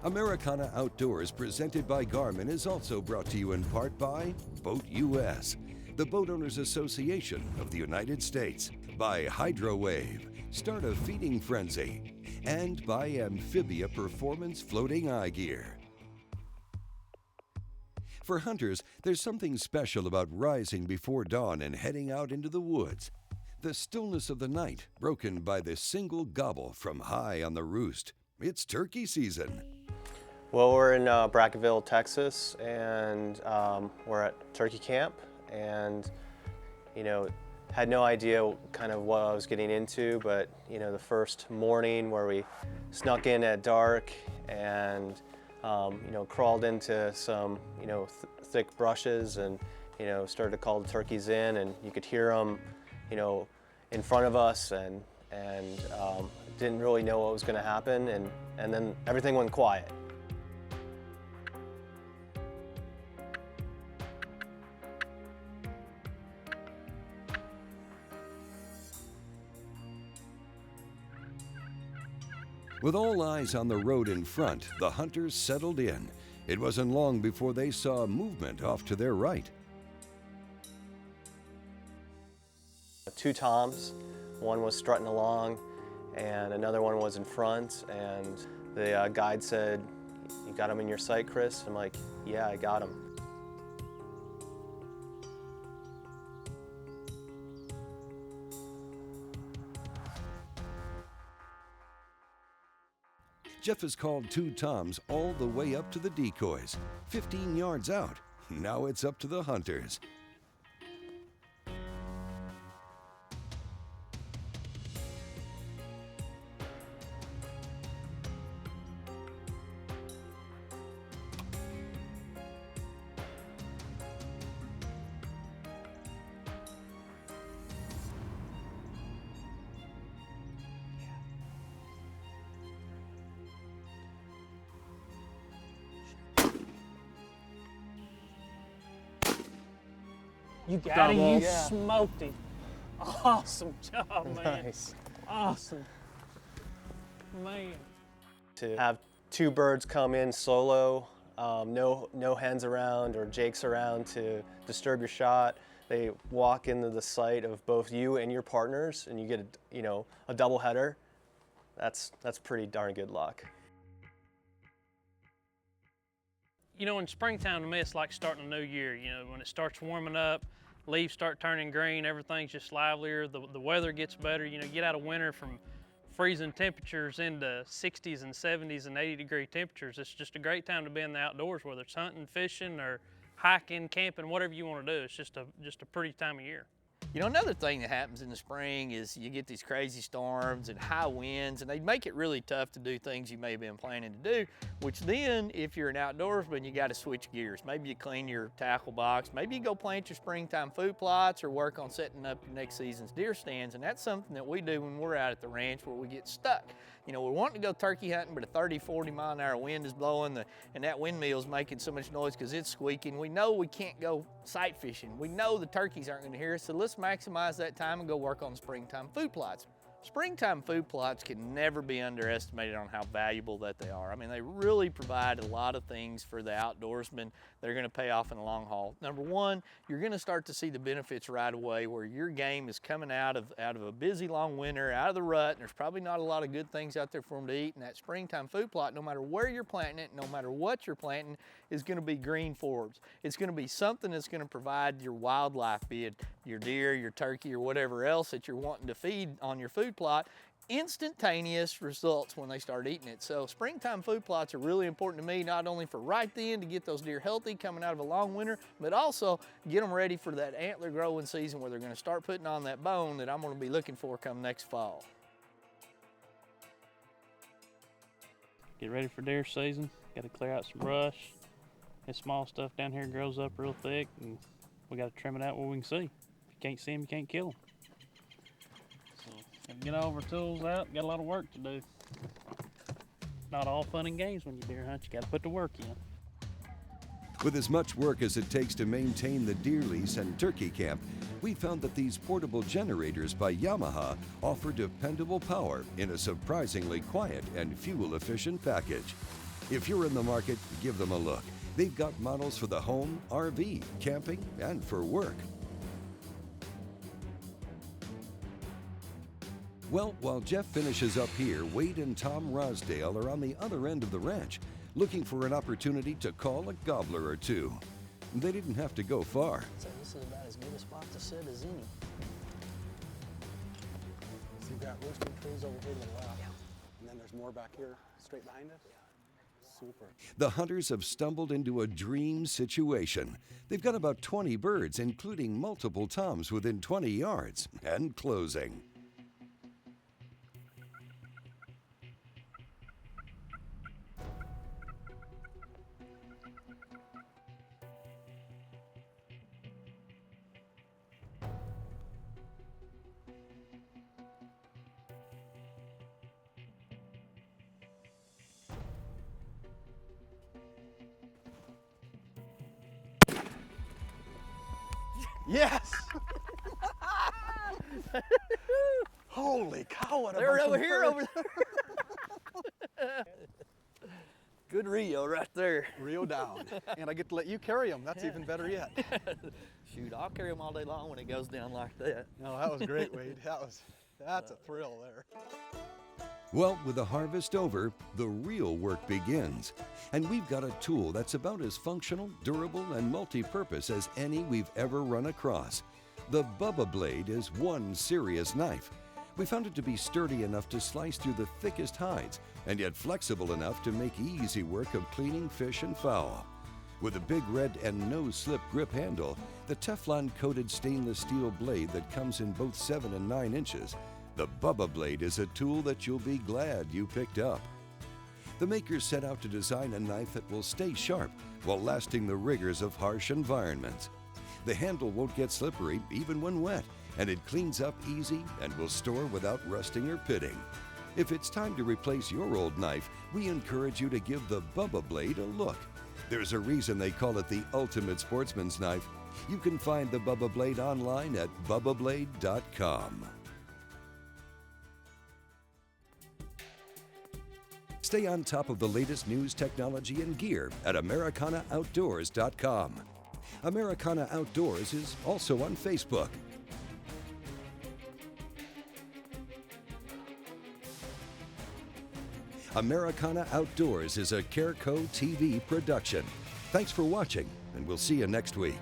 Americana Outdoors, presented by Garmin, is also brought to you in part by Boat US, the Boat Owners Association of the United States, by Hydrowave, start a feeding frenzy, and by Amphibia Performance Floating Eye Gear. For hunters, there's something special about rising before dawn and heading out into the woods. The stillness of the night, broken by the single gobble from high on the roost. It's turkey season. Well, we're in Brackettville, Texas, and we're at turkey camp, and had no idea kind of what I was getting into, but the first morning where we snuck in at dark and crawled into some thick brushes and started to call the turkeys in, and you could hear them in front of us, and didn't really know what was going to happen, and then everything went quiet. With all eyes on the road in front, the hunters settled in. It wasn't long before they saw movement off to their right. Two toms, one was strutting along and another one was in front, and the guide said, "You got him in your sight, Chris?" I'm like, "Yeah, I got him." Jeff has called two toms all the way up to the decoys, 15 yards out. Now it's up to the hunters. You got him, you smoked him. Awesome job, man. Nice. Awesome. Man. To have two birds come in solo, no hens around or jakes around to disturb your shot. They walk into the sight of both you and your partners, and you get a double header. That's pretty darn good luck. In springtime to me, it's like starting a new year. When it starts warming up, leaves start turning green, everything's just livelier, the weather gets better. Get out of winter from freezing temperatures into 60s and 70s and 80-degree temperatures. It's just a great time to be in the outdoors, whether it's hunting, fishing, or hiking, camping, whatever you want to do. It's just a pretty time of year. Another thing that happens in the spring is you get these crazy storms and high winds, and they make it really tough to do things you may have been planning to do, which then, if you're an outdoorsman, you got to switch gears. Maybe you clean your tackle box, maybe you go plant your springtime food plots or work on setting up your next season's deer stands, and that's something that we do when we're out at the ranch where we get stuck. We're wanting to go turkey hunting, but a 30, 40 mile an hour wind is blowing, and that windmill's making so much noise because it's squeaking. We know we can't go sight fishing. We know the turkeys aren't gonna hear us, so let's maximize that time and go work on springtime food plots. Springtime food plots can never be underestimated on how valuable that they are. I mean, they really provide a lot of things for the outdoorsmen that are gonna pay off in the long haul. Number one, you're gonna start to see the benefits right away where your game is coming out of a busy long winter, out of the rut, and there's probably not a lot of good things out there for them to eat, and that springtime food plot, no matter where you're planting it, no matter what you're planting, is gonna be green forbs. It's gonna be something that's gonna provide your wildlife, be it your deer, your turkey, or whatever else that you're wanting to feed on your food plot, instantaneous results when they start eating it. So springtime food plots are really important to me, not only for right then to get those deer healthy coming out of a long winter, but also get them ready for that antler growing season where they're gonna start putting on that bone that I'm gonna be looking for come next fall. Get ready for deer season. Got to clear out some brush. This small stuff down here grows up real thick, and we got to trim it out where we can see. If you can't see them, you can't kill them. So, get all of our tools out. Got a lot of work to do. Not all fun and games when you deer hunt. You got to put the work in. With as much work as it takes to maintain the deer lease and turkey camp, we found that these portable generators by Yamaha offer dependable power in a surprisingly quiet and fuel-efficient package. If you're in the market, give them a look. They've got models for the home, RV, camping, and for work. Well, while Jeff finishes up here, Wade and Tom Rosdale are on the other end of the ranch, looking for an opportunity to call a gobbler or two. They didn't have to go far. So this is about as good a spot to sit as any. So you've got roasting trees over here to the left, and then there's more back here straight behind it? Super. The hunters have stumbled into a dream situation. They've got about 20 birds, including multiple toms within 20 yards, and closing. Yes! Holy cow, what a They're bunch of over here, birds. over there. Good Rio right there. Rio down. And I get to let you carry them. That's even better yet. Shoot, I'll carry them all day long when it goes down like that. No, that was great, Wade. That's a thrill there. Well, with the harvest over, the real work begins. And we've got a tool that's about as functional, durable, and multi-purpose as any we've ever run across. The Bubba Blade is one serious knife. We found it to be sturdy enough to slice through the thickest hides, and yet flexible enough to make easy work of cleaning fish and fowl. With a big red and no-slip grip handle, the Teflon-coated stainless steel blade that comes in both 7 and 9 inches, the Bubba Blade is a tool that you'll be glad you picked up. The makers set out to design a knife that will stay sharp while lasting the rigors of harsh environments. The handle won't get slippery even when wet, and it cleans up easy and will store without rusting or pitting. If it's time to replace your old knife, we encourage you to give the Bubba Blade a look. There's a reason they call it the ultimate sportsman's knife. You can find the Bubba Blade online at bubbablade.com. Stay on top of the latest news, technology, and gear at AmericanaOutdoors.com. Americana Outdoors is also on Facebook. Americana Outdoors is a Careco TV production. Thanks for watching, and we'll see you next week.